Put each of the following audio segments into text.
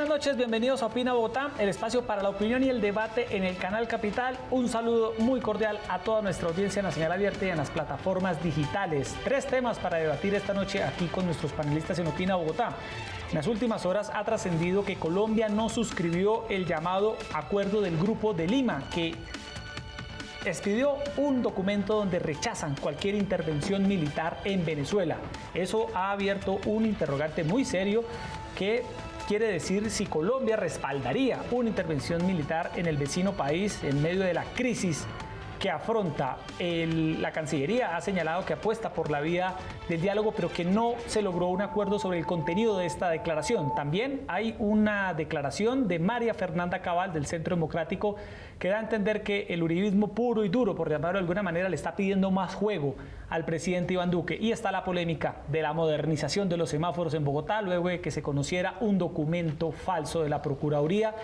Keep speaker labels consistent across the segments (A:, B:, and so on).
A: buenas noches, bienvenidos a Opina Bogotá, el espacio para la opinión y el debate en el canal Capital. Un saludo muy cordial a toda nuestra audiencia en la señal abierta y en las plataformas digitales. 3 temas para debatir esta noche aquí con nuestros panelistas en Opina Bogotá. En las últimas horas ha trascendido que Colombia no suscribió el llamado Acuerdo del Grupo de Lima, que expidió un documento donde rechazan cualquier intervención militar en Venezuela. Eso ha abierto un interrogante muy serio que quiere decir si Colombia respaldaría una intervención militar en el vecino país en medio de la crisis que afronta. La Cancillería ha señalado que apuesta por la vía del diálogo, pero que no se logró un acuerdo sobre el contenido de esta declaración. También hay una declaración de María Fernanda Cabal del Centro Democrático que da a entender que el uribismo puro y duro, por llamarlo de alguna manera, le está pidiendo más juego al presidente Iván Duque. Y está la polémica de la modernización de los semáforos en Bogotá, luego de que se conociera un documento falso de la Procuraduría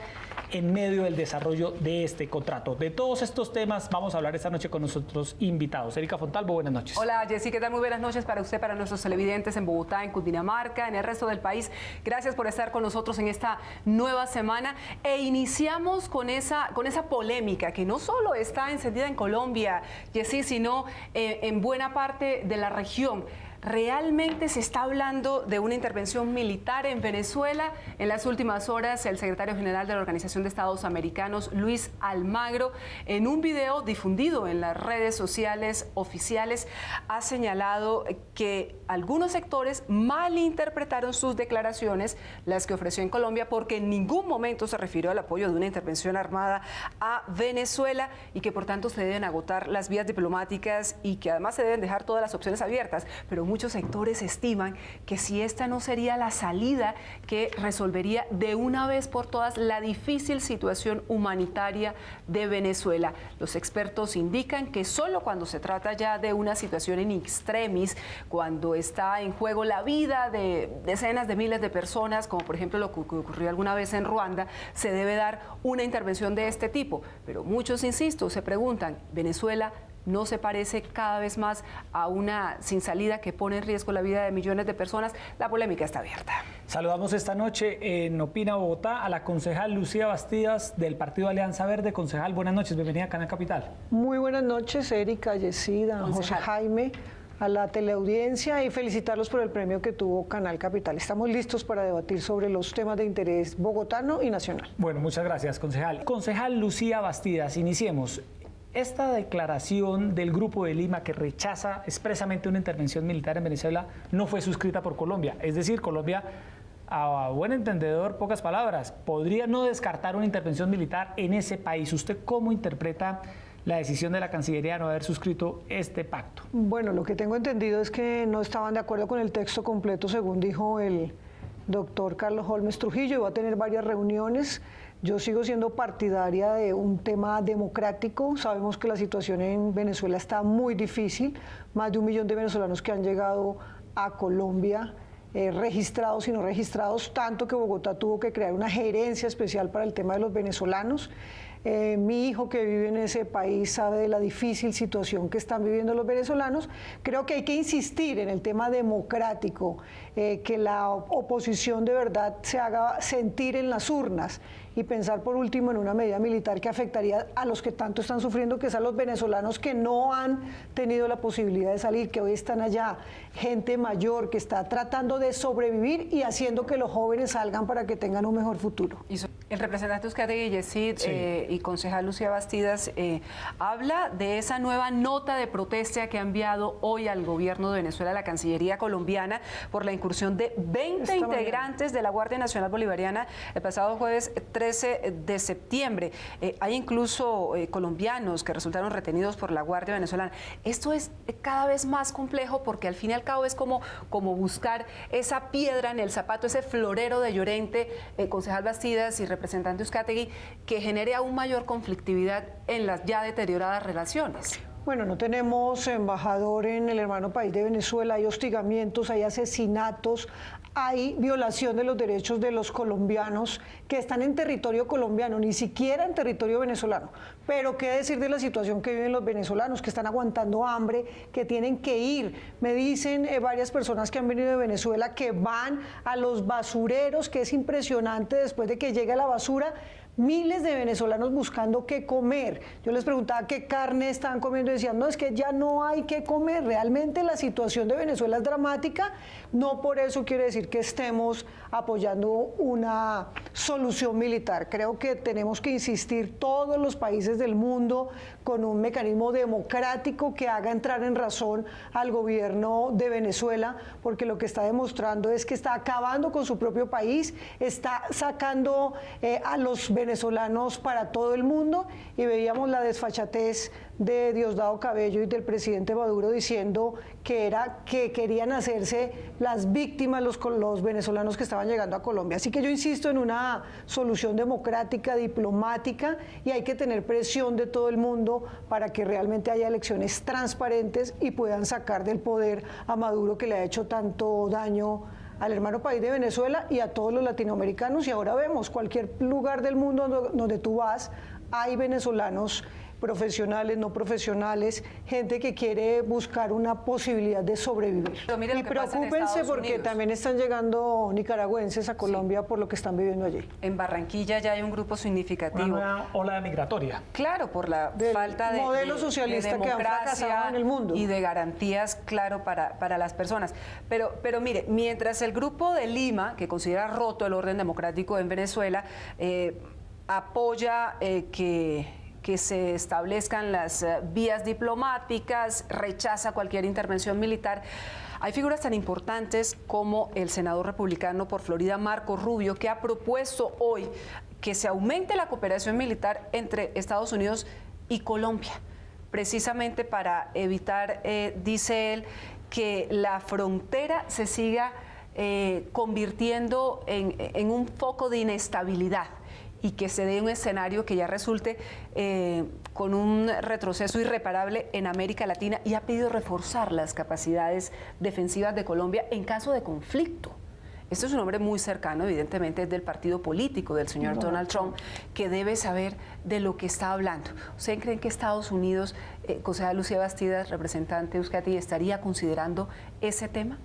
A: en medio del desarrollo de este contrato. De todos estos temas vamos a hablar esta noche con nuestros invitados. Erika Fontalvo, buenas noches.
B: Hola, Jessy, ¿qué tal? Muy buenas noches para usted, para nuestros televidentes en Bogotá, en Cundinamarca, en el resto del país. Gracias por estar con nosotros en esta nueva semana. E iniciamos con esa polémica que no solo está encendida en Colombia, Jessy, sino en buena parte de la región. ¿Realmente se está hablando de una intervención militar en Venezuela? En las últimas horas, el secretario general de la Organización de Estados Americanos, Luis Almagro, en un video difundido en las redes sociales oficiales, ha señalado que algunos sectores malinterpretaron sus declaraciones, las que ofreció en Colombia, porque en ningún momento se refirió al apoyo de una intervención armada a Venezuela y que por tanto se deben agotar las vías diplomáticas y que además se deben dejar todas las opciones abiertas. Pero muchos sectores estiman que si esta no sería la salida que resolvería de una vez por todas la difícil situación humanitaria de Venezuela. Los expertos indican que solo cuando se trata ya de una situación in extremis, cuando está en juego la vida de decenas de miles de personas, como por ejemplo lo que ocurrió alguna vez en Ruanda, se debe dar una intervención de este tipo. Pero muchos, insisto, se preguntan, ¿Venezuela no se parece cada vez más a una sin salida que pone en riesgo la vida de millones de personas? La polémica está abierta.
A: Saludamos esta noche en Opina Bogotá a la concejal Lucía Bastidas del Partido Alianza Verde. Concejal, buenas noches, bienvenida a Canal Capital.
C: Muy buenas noches, Erika, Yesida, José Jaime, a la teleaudiencia, y felicitarlos por el premio que tuvo Canal Capital. Estamos listos para debatir sobre los temas de interés bogotano y nacional.
A: Bueno, muchas gracias, concejal. Concejal Lucía Bastidas, iniciemos. Esta declaración del Grupo de Lima que rechaza expresamente una intervención militar en Venezuela no fue suscrita por Colombia. Es decir, Colombia, a buen entendedor, pocas palabras, podría no descartar una intervención militar en ese país. ¿Usted cómo interpreta la decisión de la Cancillería de no haber suscrito este pacto?
C: Bueno, lo que tengo entendido es que no estaban de acuerdo con el texto completo, según dijo el doctor Carlos Holmes Trujillo, y va a tener varias reuniones. Yo sigo siendo partidaria de un tema democrático. Sabemos que la situación en Venezuela está muy difícil. Más de 1 millón de venezolanos que han llegado a Colombia, registrados y no registrados, tanto que Bogotá tuvo que crear una gerencia especial para el tema de los venezolanos. Mi hijo, que vive en ese país, sabe de la difícil situación que están viviendo los venezolanos. Creo que hay que insistir en el tema democrático, que la oposición de verdad se haga sentir en las urnas, y pensar por último en una medida militar que afectaría a los que tanto están sufriendo, que son los venezolanos que no han tenido la posibilidad de salir, que hoy están allá, gente mayor que está tratando de sobrevivir y haciendo que los jóvenes salgan para que tengan un mejor futuro.
B: El representante Uzcategui, Yesid, y concejal Lucía Bastidas, habla de esa nueva nota de protesta que ha enviado hoy al gobierno de Venezuela la Cancillería colombiana por la incursión de 20 integrantes de la Guardia Nacional Bolivariana el pasado jueves 13 de septiembre. Hay incluso colombianos que resultaron retenidos por la Guardia venezolana. Esto es cada vez más complejo porque al fin y al cabo es como buscar esa piedra en el zapato, ese florero de Llorente, concejal Bastidas y representante Uzcategui, que genere aún mayor conflictividad en las ya deterioradas relaciones.
C: Bueno, no tenemos embajador en el hermano país de Venezuela, hay hostigamientos, hay asesinatos, hay violación de los derechos de los colombianos que están en territorio colombiano, ni siquiera en territorio venezolano. Pero qué decir de la situación que viven los venezolanos, que están aguantando hambre, que tienen que ir. Me dicen varias personas que han venido de Venezuela que van a los basureros, que es impresionante después de que llega la basura, miles de venezolanos buscando qué comer. Yo les preguntaba qué carne estaban comiendo y decían, no, es que ya no hay qué comer. Realmente la situación de Venezuela es dramática, no por eso quiere decir que estemos apoyando una solución militar. Creo que tenemos que insistir todos los países del mundo con un mecanismo democrático que haga entrar en razón al gobierno de Venezuela, porque lo que está demostrando es que está acabando con su propio país, está sacando a los venezolanos para todo el mundo, y veíamos la desfachatez de Diosdado Cabello y del presidente Maduro diciendo que querían hacerse las víctimas los venezolanos que estaban llegando a Colombia. Así que yo insisto en una solución democrática, diplomática, y hay que tener presión de todo el mundo para que realmente haya elecciones transparentes y puedan sacar del poder a Maduro, que le ha hecho tanto daño al hermano país de Venezuela y a todos los latinoamericanos. Y ahora vemos, cualquier lugar del mundo donde tú vas, hay venezolanos profesionales, no profesionales, gente que quiere buscar una posibilidad de sobrevivir. Y preocúpense porque también están llegando nicaragüenses a Colombia por lo que están viviendo allí.
B: En Barranquilla ya hay un grupo significativo.
A: Una nueva ola migratoria.
B: Claro, por la falta de
C: modelo socialista que han fracasado en el mundo.
B: Y de garantías, claro, para las personas. Pero mire, mientras el grupo de Lima, que considera roto el orden democrático en Venezuela, apoya que se establezcan las vías diplomáticas, rechaza cualquier intervención militar. Hay figuras tan importantes como el senador republicano por Florida, Marco Rubio, que ha propuesto hoy que se aumente la cooperación militar entre Estados Unidos y Colombia, precisamente para evitar, dice él, que la frontera se siga convirtiendo en un foco de inestabilidad y que se dé un escenario que ya resulte con un retroceso irreparable en América Latina, y ha pedido reforzar las capacidades defensivas de Colombia en caso de conflicto. Este es un hombre muy cercano, evidentemente, es del partido político del señor Donald Trump, que debe saber de lo que está hablando. ¿Ustedes creen que Estados Unidos, concejal Lucía Bastidas, representante de Euskadi, estaría considerando ese tema?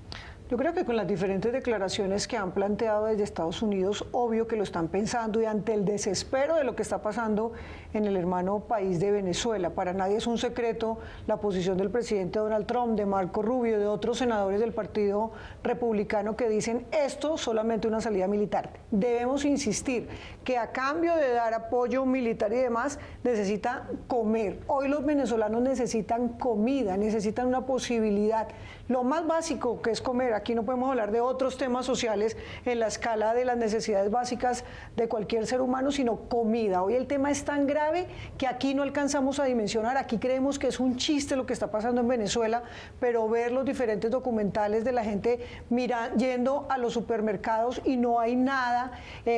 C: Yo creo que con las diferentes declaraciones que han planteado desde Estados Unidos, obvio que lo están pensando, y ante el desespero de lo que está pasando en el hermano país de Venezuela. Para nadie es un secreto la posición del presidente Donald Trump, de Marco Rubio, de otros senadores del Partido Republicano que dicen esto solamente una salida militar. Debemos insistir que a cambio de dar apoyo militar y demás, necesita comer. Hoy los venezolanos necesitan comida, necesitan una posibilidad. Lo más básico que es comer. Aquí no podemos hablar de otros temas sociales en la escala de las necesidades básicas de cualquier ser humano, sino comida. Hoy el tema es tan grave que aquí no alcanzamos a dimensionar. Aquí creemos que es un chiste lo que está pasando en Venezuela, pero ver los diferentes documentales de la gente yendo a los supermercados y no hay nada,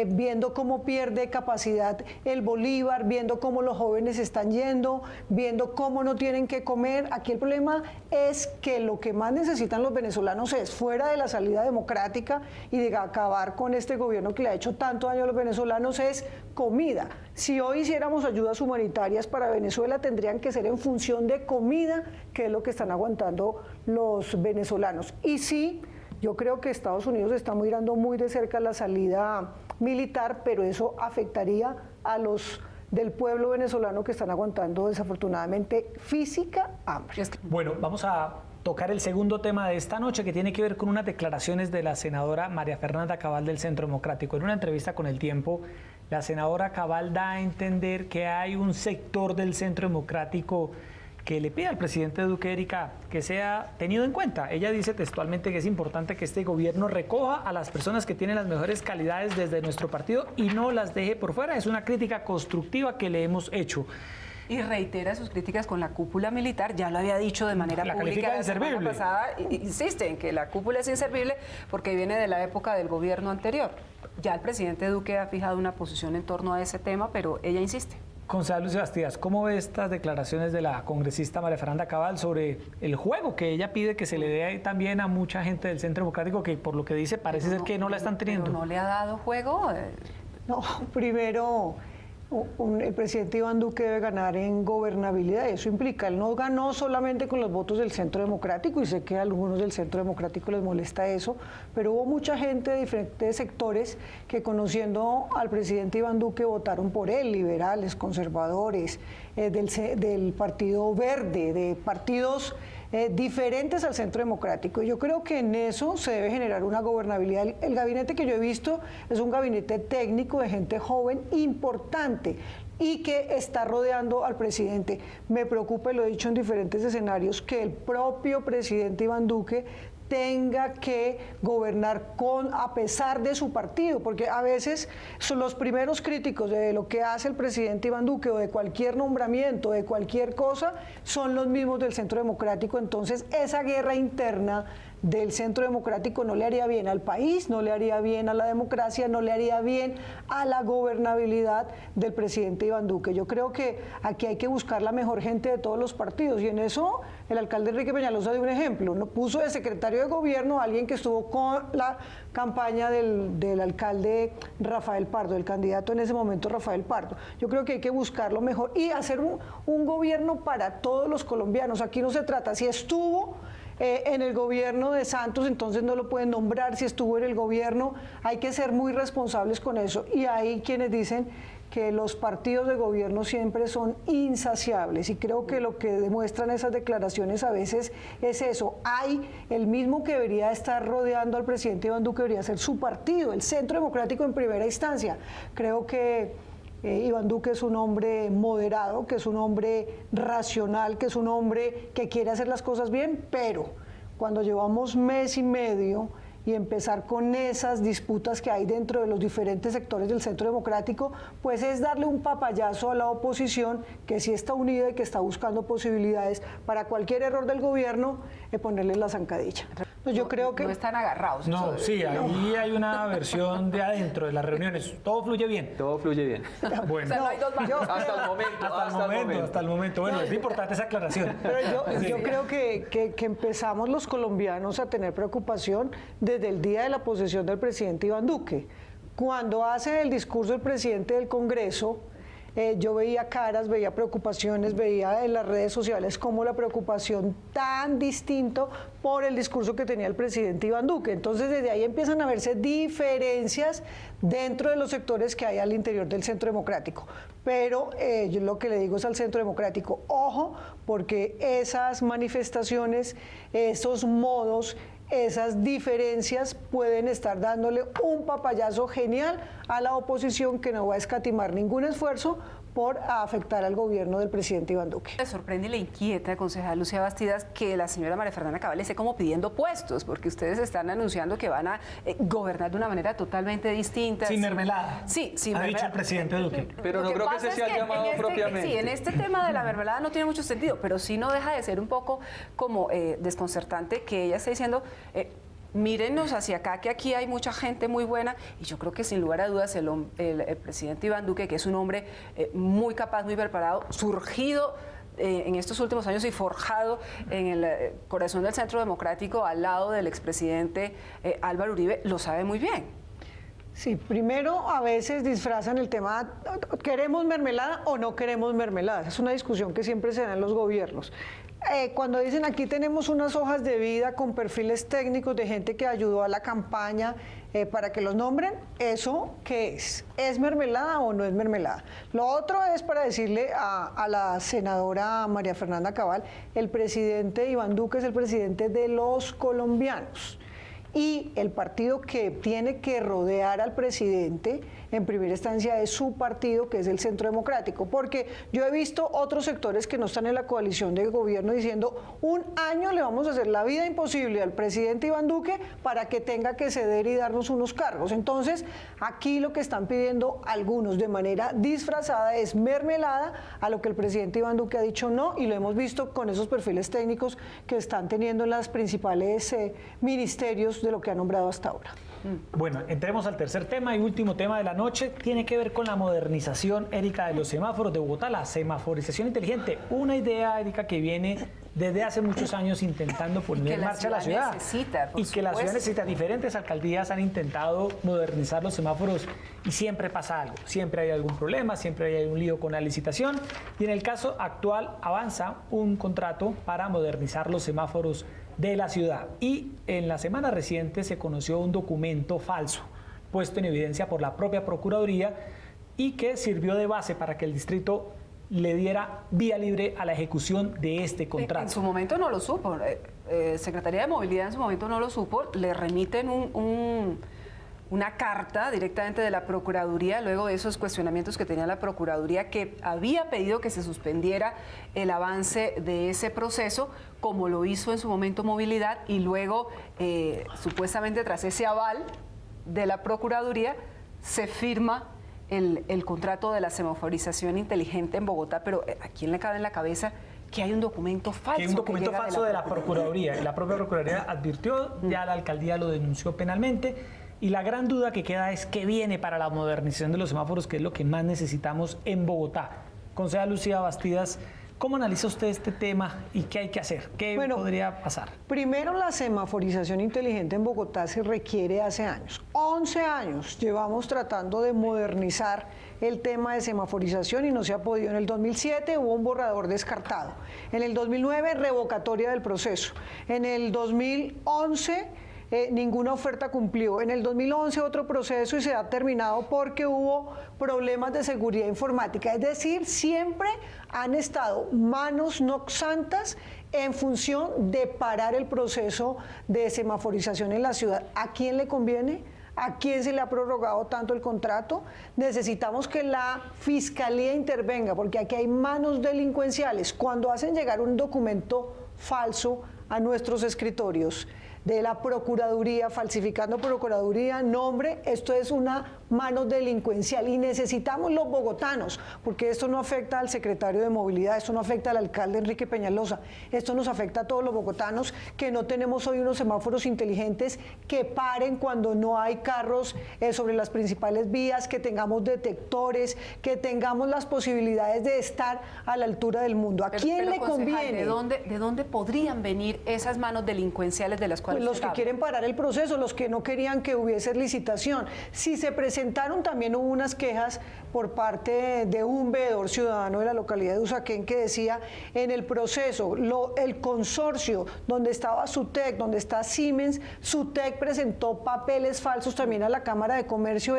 C: viendo cómo pierde capacidad el bolívar, viendo cómo los jóvenes están yendo, viendo cómo no tienen que comer. Aquí el problema es que lo que más necesitan los venezolanos es, fuera de la salida democrática y de acabar con este gobierno que le ha hecho tanto daño a los venezolanos, es comida. Si hoy hiciéramos ayudas humanitarias para Venezuela, tendrían que ser en función de comida, que es lo que están aguantando los venezolanos. Y sí, yo creo que Estados Unidos está mirando muy de cerca la salida militar, pero eso afectaría a los del pueblo venezolano que están aguantando desafortunadamente física hambre.
A: Bueno, vamos a tocar el segundo tema de esta noche, que tiene que ver con unas declaraciones de la senadora María Fernanda Cabal del Centro Democrático. En una entrevista con El Tiempo, la senadora Cabal da a entender que hay un sector del Centro Democrático que le pide al presidente Duque, Erika, que sea tenido en cuenta. Ella dice textualmente que es importante que este gobierno recoja a las personas que tienen las mejores calidades desde nuestro partido y no las deje por fuera. Es una crítica constructiva que le hemos hecho.
B: Y reitera sus críticas con la cúpula militar, ya lo había dicho de manera pública la semana pasada, insiste en que la cúpula es inservible porque viene de la época del gobierno anterior. Ya el presidente Duque ha fijado una posición en torno a ese tema, pero ella insiste.
A: Concejal Lucía Bastidas, ¿cómo ve estas declaraciones de la congresista María Fernanda Cabal sobre el juego que ella pide que se le dé también a mucha gente del Centro Democrático que por lo que dice parece ser que no la están teniendo?
B: ¿No le ha dado juego?
C: No, primero, el presidente Iván Duque debe ganar en gobernabilidad. Eso implica, él no ganó solamente con los votos del Centro Democrático, y sé que a algunos del Centro Democrático les molesta eso, pero hubo mucha gente de diferentes sectores que, conociendo al presidente Iván Duque, votaron por él, liberales, conservadores, del Partido Verde, de partidos diferentes al Centro Democrático. Yo creo que en eso se debe generar una gobernabilidad. El gabinete que yo he visto es un gabinete técnico de gente joven importante y que está rodeando al presidente. Me preocupa, y lo he dicho en diferentes escenarios, que el propio presidente Iván Duque tenga que gobernar a pesar de su partido, porque a veces son los primeros críticos de lo que hace el presidente Iván Duque o de cualquier nombramiento, de cualquier cosa, son los mismos del Centro Democrático. Entonces esa guerra interna del Centro Democrático no le haría bien al país, no le haría bien a la democracia, no le haría bien a la gobernabilidad del presidente Iván Duque. Yo creo que aquí hay que buscar la mejor gente de todos los partidos, y en eso el alcalde Enrique Peñalosa dio un ejemplo. ¿No? Puso de secretario de gobierno a alguien que estuvo con la campaña del alcalde Rafael Pardo, el candidato en ese momento Rafael Pardo. Yo creo que hay que buscar lo mejor y hacer un gobierno para todos los colombianos. Aquí no se trata, si estuvo en el gobierno de Santos, entonces no lo pueden nombrar. Si estuvo en el gobierno, hay que ser muy responsables con eso. Y hay quienes dicen que los partidos de gobierno siempre son insaciables, y creo que lo que demuestran esas declaraciones a veces es eso. El mismo que debería estar rodeando al presidente Iván Duque debería ser su partido, el Centro Democrático en primera instancia. Creo que Iván Duque es un hombre moderado, que es un hombre racional, que es un hombre que quiere hacer las cosas bien, pero cuando llevamos mes y medio y empezar con esas disputas que hay dentro de los diferentes sectores del Centro Democrático, pues es darle un papayazo a la oposición que sí está unida y que está buscando posibilidades para cualquier error del gobierno, ponerle la zancadilla. Yo creo que
B: no están agarrados.
A: No, sí, ahí hay una versión de adentro de las reuniones. Todo fluye bien.
D: Todo fluye bien.
A: Bueno,
B: O sea, no hay dos bandos.
A: hasta el momento. Bueno, es importante esa aclaración.
C: Pero yo creo que empezamos los colombianos a tener preocupación desde el día de la posesión del presidente Iván Duque. Cuando hace el discurso el presidente del Congreso, yo veía caras, veía preocupaciones, veía en las redes sociales como la preocupación tan distinto por el discurso que tenía el presidente Iván Duque. Entonces desde ahí empiezan a verse diferencias dentro de los sectores que hay al interior del Centro Democrático. Pero yo lo que le digo es al Centro Democrático, ojo, porque esas manifestaciones, esos modos, esas diferencias pueden estar dándole un papayazo genial a la oposición, que no va a escatimar ningún esfuerzo por afectar al gobierno del presidente Iván Duque.
B: Me sorprende y le inquieta, concejal Lucía Bastidas, que la señora María Fernanda Cabal esté como pidiendo puestos, porque ustedes están anunciando que van a gobernar de una manera totalmente distinta.
A: Sin mermelada.
B: Sí, sin
A: mermelada. Ha dicho el presidente Duque.
D: Pero no creo que ese sea el llamado propiamente.
B: Sí, en este tema de la mermelada no tiene mucho sentido, pero sí no deja de ser un poco como desconcertante que ella esté diciendo... mírenos hacia acá, que aquí hay mucha gente muy buena, y yo creo que sin lugar a dudas el presidente Iván Duque, que es un hombre muy capaz, muy preparado, surgido en estos últimos años y forjado en el corazón del Centro Democrático al lado del expresidente Álvaro Uribe, lo sabe muy bien.
C: Sí, primero a veces disfrazan el tema, ¿queremos mermelada o no queremos mermelada? Es una discusión que siempre se da en los gobiernos. Cuando dicen aquí tenemos unas hojas de vida con perfiles técnicos de gente que ayudó a la campaña para que los nombren, ¿eso qué es? ¿Es mermelada o no es mermelada? Lo otro es para decirle a la senadora María Fernanda Cabal, el presidente Iván Duque es el presidente de los colombianos. Y el partido que tiene que rodear al presidente en primera instancia es su partido, que es el Centro Democrático, porque yo he visto otros sectores que no están en la coalición de gobierno diciendo un año le vamos a hacer la vida imposible al presidente Iván Duque para que tenga que ceder y darnos unos cargos. Entonces aquí lo que están pidiendo algunos de manera disfrazada es mermelada a lo que el presidente Iván Duque ha dicho no, y lo hemos visto con esos perfiles técnicos que están teniendo en las principales ministerios de lo que ha nombrado hasta ahora.
A: Bueno, entremos al tercer tema y último tema de la noche. Tiene que ver con la modernización, Erika, de los semáforos de Bogotá, la semaforización inteligente. Una idea, Erika, que viene desde hace muchos años intentando poner en marcha la ciudad. Y que la ciudad necesita. Diferentes alcaldías han intentado modernizar los semáforos y siempre pasa algo. Siempre hay algún problema, siempre hay un lío con la licitación. Y en el caso actual avanza un contrato para modernizar los semáforos de la ciudad. Y en la semana reciente se conoció un documento falso puesto en evidencia por la propia Procuraduría y que sirvió de base para que el distrito le diera vía libre a la ejecución de este contrato.
B: En su momento no lo supo. Secretaría de Movilidad en su momento no lo supo. Le remiten una carta directamente de la Procuraduría, luego de esos cuestionamientos que tenía la Procuraduría, que había pedido que se suspendiera el avance de ese proceso, como lo hizo en su momento Movilidad, y luego, supuestamente tras ese aval de la Procuraduría, se firma el contrato de la semaforización inteligente en Bogotá. Pero ¿a quién le cabe en la cabeza que hay un documento falso?
A: Que hay un documento falso de la Procuraduría. La propia Procuraduría advirtió, ya la alcaldía lo denunció penalmente. Y la gran duda que queda es qué viene para la modernización de los semáforos, que es lo que más necesitamos en Bogotá. Concejal Lucía Bastidas, ¿cómo analiza usted este tema y qué hay que hacer? ¿Qué podría pasar?
C: Primero, la semaforización inteligente en Bogotá se requiere hace años. 11 años llevamos tratando de modernizar el tema de semaforización y no se ha podido. En el 2007 hubo un borrador descartado. En el 2009, revocatoria del proceso. En el 2011... ninguna oferta cumplió. En el 2011 otro proceso y se ha terminado porque hubo problemas de seguridad informática. Es decir, siempre han estado manos no santas en función de parar el proceso de semaforización en la ciudad. ¿A quién le conviene? ¿A quién se le ha prorrogado tanto el contrato? Necesitamos que la Fiscalía intervenga, porque aquí hay manos delincuenciales. Cuando hacen llegar un documento falso a nuestros escritorios de la Procuraduría, falsificando Procuraduría, nombre, esto es una mano delincuencial y necesitamos los bogotanos, porque esto no afecta al secretario de Movilidad, esto no afecta al alcalde Enrique Peñalosa, esto nos afecta a todos los bogotanos que no tenemos hoy unos semáforos inteligentes que paren cuando no hay carros sobre las principales vías, que tengamos detectores, que tengamos las posibilidades de estar a la altura del mundo. ¿A quién le conviene?
B: ¿De dónde podrían venir esas manos delincuenciales de las cuales
C: los que quieren parar el proceso, los que no querían que hubiese licitación? Si se presentaron, también hubo unas quejas por parte de un veedor ciudadano de la localidad de Usaquén que decía, en el proceso, el consorcio donde estaba SUTEC, donde está Siemens, SUTEC presentó papeles falsos también a la Cámara de Comercio.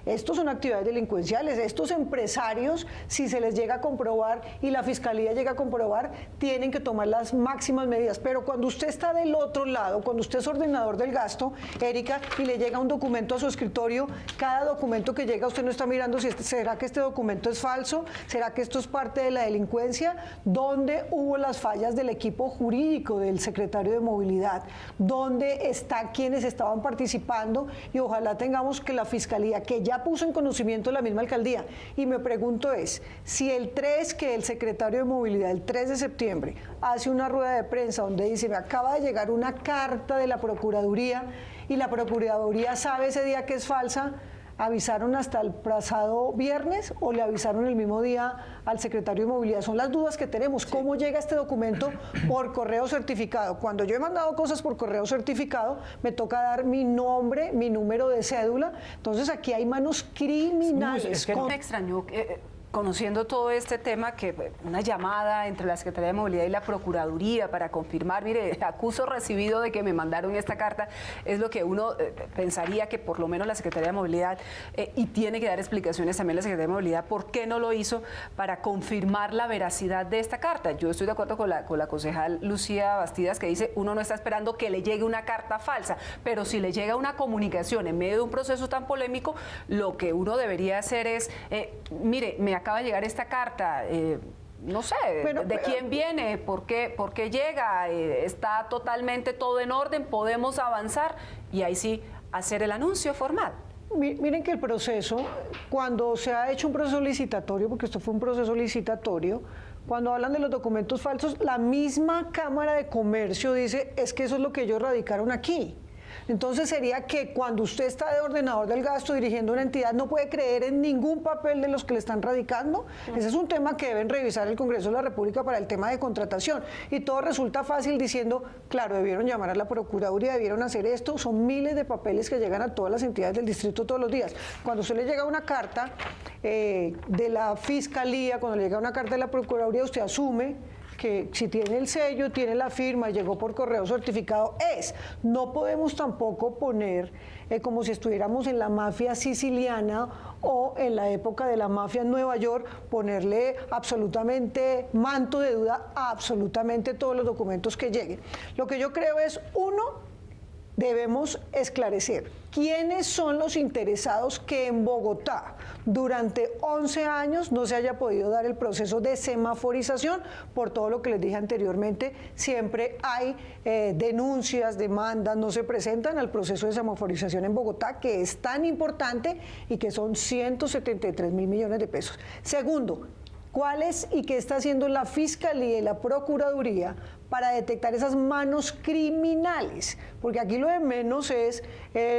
C: Estos son actividades delincuenciales. Estos empresarios, si se les llega a comprobar y la Fiscalía llega a comprobar, tienen que tomar las máximas medidas. Pero cuando usted está del otro lado, cuando usted es ordenador del gasto, Erika, y le llega un documento a su escritorio, cada documento que llega usted no está mirando si será que este documento es falso, será que esto es parte de la delincuencia. ¿Dónde hubo las fallas del equipo jurídico del secretario de Movilidad? ¿Dónde está quienes estaban participando? Y ojalá tengamos que la Fiscalía, que ya puso en conocimiento la misma alcaldía, y me pregunto es, si el 3, que el secretario de Movilidad, el 3 de septiembre, hace una rueda de prensa donde dice, me acaba de llegar una carta de la Procuraduría y la Procuraduría sabe ese día que es falsa, ¿avisaron hasta el pasado viernes o le avisaron el mismo día al secretario de Movilidad? Son las dudas que tenemos. ¿Cómo llega este documento por correo certificado? Cuando yo he mandado cosas por correo certificado, me toca dar mi nombre, mi número de cédula. Entonces aquí hay manos criminales.
B: Me extrañó conociendo todo este tema, que una llamada entre la Secretaría de Movilidad y la Procuraduría para confirmar, mire, el acuso recibido de que me mandaron esta carta, es lo que uno pensaría que por lo menos la Secretaría de Movilidad, y tiene que dar explicaciones también la Secretaría de Movilidad, por qué no lo hizo para confirmar la veracidad de esta carta. Yo estoy de acuerdo con la concejal Lucía Bastidas, que dice, uno no está esperando que le llegue una carta falsa, pero si le llega una comunicación en medio de un proceso tan polémico, lo que uno debería hacer es, mire, me acaba de llegar esta carta, no sé, ¿de quién viene? ¿Por qué llega? ¿Está totalmente todo en orden? ¿Podemos avanzar? Y ahí sí, hacer el anuncio formal.
C: Miren que el proceso, cuando se ha hecho un proceso licitatorio, porque esto fue un proceso licitatorio, cuando hablan de los documentos falsos, la misma Cámara de Comercio dice, es que eso es lo que ellos radicaron aquí. Entonces sería que cuando usted está de ordenador del gasto dirigiendo una entidad no puede creer en ningún papel de los que le están radicando. Ese es un tema que deben revisar el Congreso de la República para el tema de contratación. Y todo resulta fácil diciendo, claro, debieron llamar a la Procuraduría, debieron hacer esto. Son miles de papeles que llegan a todas las entidades del distrito todos los días. Cuando usted le llega una carta de la Fiscalía, cuando le llega una carta de la Procuraduría, usted asume que si tiene el sello, tiene la firma, llegó por correo certificado, es. No podemos tampoco poner como si estuviéramos en la mafia siciliana o en la época de la mafia en Nueva York, ponerle absolutamente manto de duda a absolutamente todos los documentos que lleguen. Lo que yo creo es, uno, debemos esclarecer quiénes son los interesados que en Bogotá durante 11 años no se haya podido dar el proceso de semaforización por todo lo que les dije anteriormente. Siempre hay denuncias, demandas, no se presentan al proceso de semaforización en Bogotá, que es tan importante y que son 173.000 millones de pesos. Segundo, ¿cuáles y qué está haciendo la Fiscalía y la Procuraduría para detectar esas manos criminales? Porque aquí lo de menos es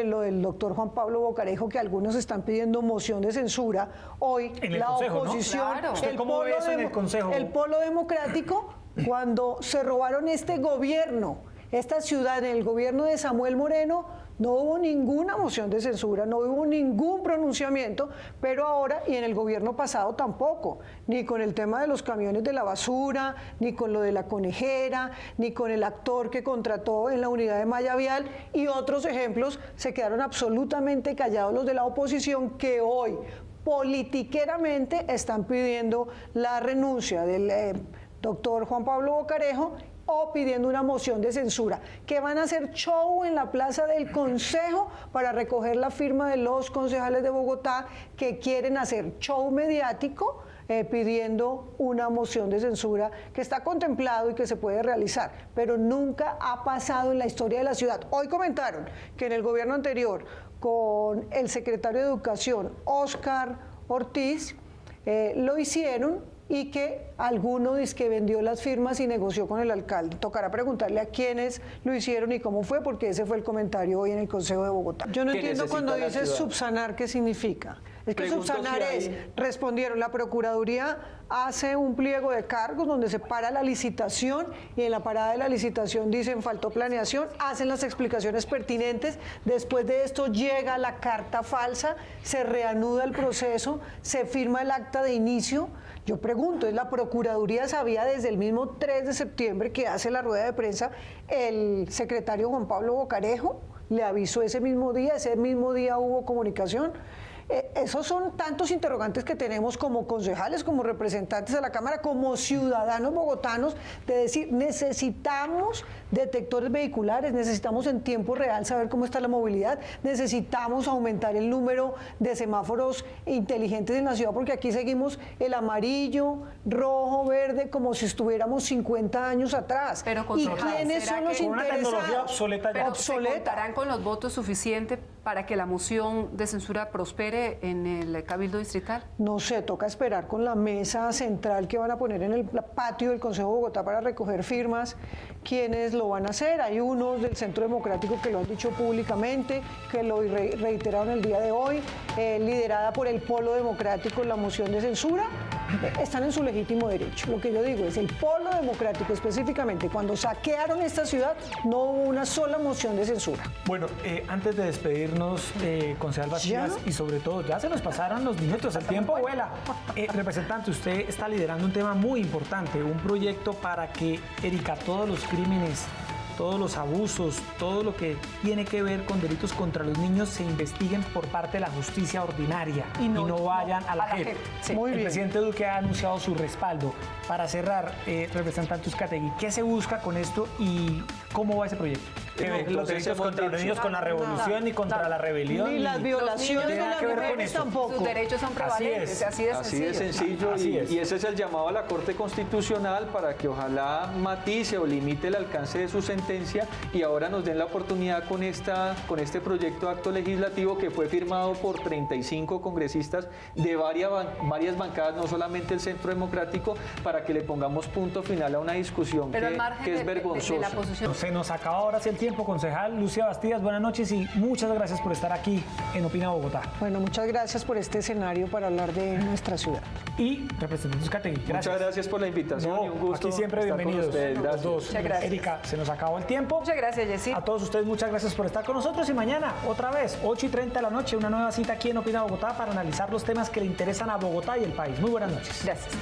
C: lo del doctor Juan Pablo Bocarejo, que algunos están pidiendo moción de censura. Hoy
A: en
C: la
A: Consejo,
C: oposición,
A: ¿no? Claro. ¿Cómo ve eso en el Consejo?
C: El polo democrático, cuando se robaron este gobierno, esta ciudad, en el gobierno de Samuel Moreno, no hubo ninguna moción de censura, no hubo ningún pronunciamiento, pero ahora, y en el gobierno pasado tampoco, ni con el tema de los camiones de la basura, ni con lo de la conejera, ni con el actor que contrató en la unidad de Malla Vial, y otros ejemplos, se quedaron absolutamente callados los de la oposición, que hoy politiqueramente están pidiendo la renuncia del doctor Juan Pablo Bocarejo o pidiendo una moción de censura, que van a hacer show en la plaza del Consejo para recoger la firma de los concejales de Bogotá que quieren hacer show mediático pidiendo una moción de censura que está contemplado y que se puede realizar, pero nunca ha pasado en la historia de la ciudad. Hoy comentaron que en el gobierno anterior, con el secretario de Educación, Óscar Ortiz, lo hicieron, y que alguno dice que vendió las firmas y negoció con el alcalde. Tocará preguntarle a quiénes lo hicieron y cómo fue, porque ese fue el comentario hoy en el Consejo de Bogotá. Yo no entiendo cuando dices subsanar, ¿qué significa? Es que subsanar es, respondieron, la Procuraduría hace un pliego de cargos donde se para la licitación y en la parada de la licitación dicen faltó planeación, hacen las explicaciones pertinentes, después de esto llega la carta falsa, se reanuda el proceso, se firma el acta de inicio. Yo pregunto, ¿es la Procuraduría sabía desde el mismo 3 de septiembre que hace la rueda de prensa el secretario Juan Pablo Bocarejo? ¿Le avisó ese mismo día hubo comunicación? Esos son tantos interrogantes que tenemos como concejales, como representantes de la Cámara, como ciudadanos bogotanos, de decir, necesitamos detectores vehiculares, necesitamos en tiempo real saber cómo está la movilidad, necesitamos aumentar el número de semáforos inteligentes en la ciudad, porque aquí seguimos el amarillo, rojo, verde, como si estuviéramos 50 años atrás.
B: Pero
C: ¿y quiénes son los interesados?
B: Pero ¿se contarán con los votos suficientes para que la moción de censura prospere en el Cabildo Distrital?
C: No sé, toca esperar con la mesa central que van a poner en el patio del Consejo de Bogotá para recoger firmas, quiénes lo van a hacer. Hay unos del Centro Democrático que lo han dicho públicamente, que lo reiteraron el día de hoy, liderada por el Polo Democrático, la moción de censura. Están en su legítimo derecho. Lo que yo digo es, el Polo Democrático específicamente, cuando saquearon esta ciudad, no hubo una sola moción de censura.
A: Bueno, antes de despedirnos, concejal Vacías, y sobre todo, ya se nos pasaron los minutos, el tiempo vuela. Representante, usted está liderando un tema muy importante, un proyecto para que, Erika, todos los crímenes, todos los abusos, todo lo que tiene que ver con delitos contra los niños se investiguen por parte de la justicia ordinaria y no vayan a la JEP.
B: Sí.
A: El presidente Duque ha anunciado su respaldo. Para cerrar, representante Uzcategui, ¿qué se busca con esto y cómo va ese proyecto? Los delitos contra los niños con la revolución y contra la rebelión.
C: Ni las violaciones de las mujeres tampoco.
B: Sus derechos son prevalentes, así de sencillo.
D: Y ese es el llamado a la Corte Constitucional para que ojalá matice o limite el alcance de su sentencia y ahora nos den la oportunidad con este proyecto de acto legislativo que fue firmado por 35 congresistas de varias bancadas, no solamente el Centro Democrático, para que le pongamos punto final a una discusión que es vergonzosa.
A: Se nos acaba ahora el tiempo. tiempo, concejal Lucia Bastidas. Buenas noches y muchas gracias por estar aquí en Opina Bogotá.
C: Bueno, muchas gracias por este escenario para hablar de nuestra ciudad.
A: Y representante Uzcategui, gracias.
D: Muchas gracias por la invitación
A: No,
D: y un gusto
A: aquí siempre
D: estar
A: bienvenidos.
D: con ustedes.
A: Los
D: Gracias.
A: dos.
B: Muchas gracias.
A: Erika, se nos acabó el tiempo.
B: Muchas gracias, Jessy.
A: A todos ustedes muchas gracias por estar con nosotros y mañana otra vez 8:30 de la noche una nueva cita aquí en Opina Bogotá para analizar los temas que le interesan a Bogotá y el país. Muy buenas noches.
B: Gracias.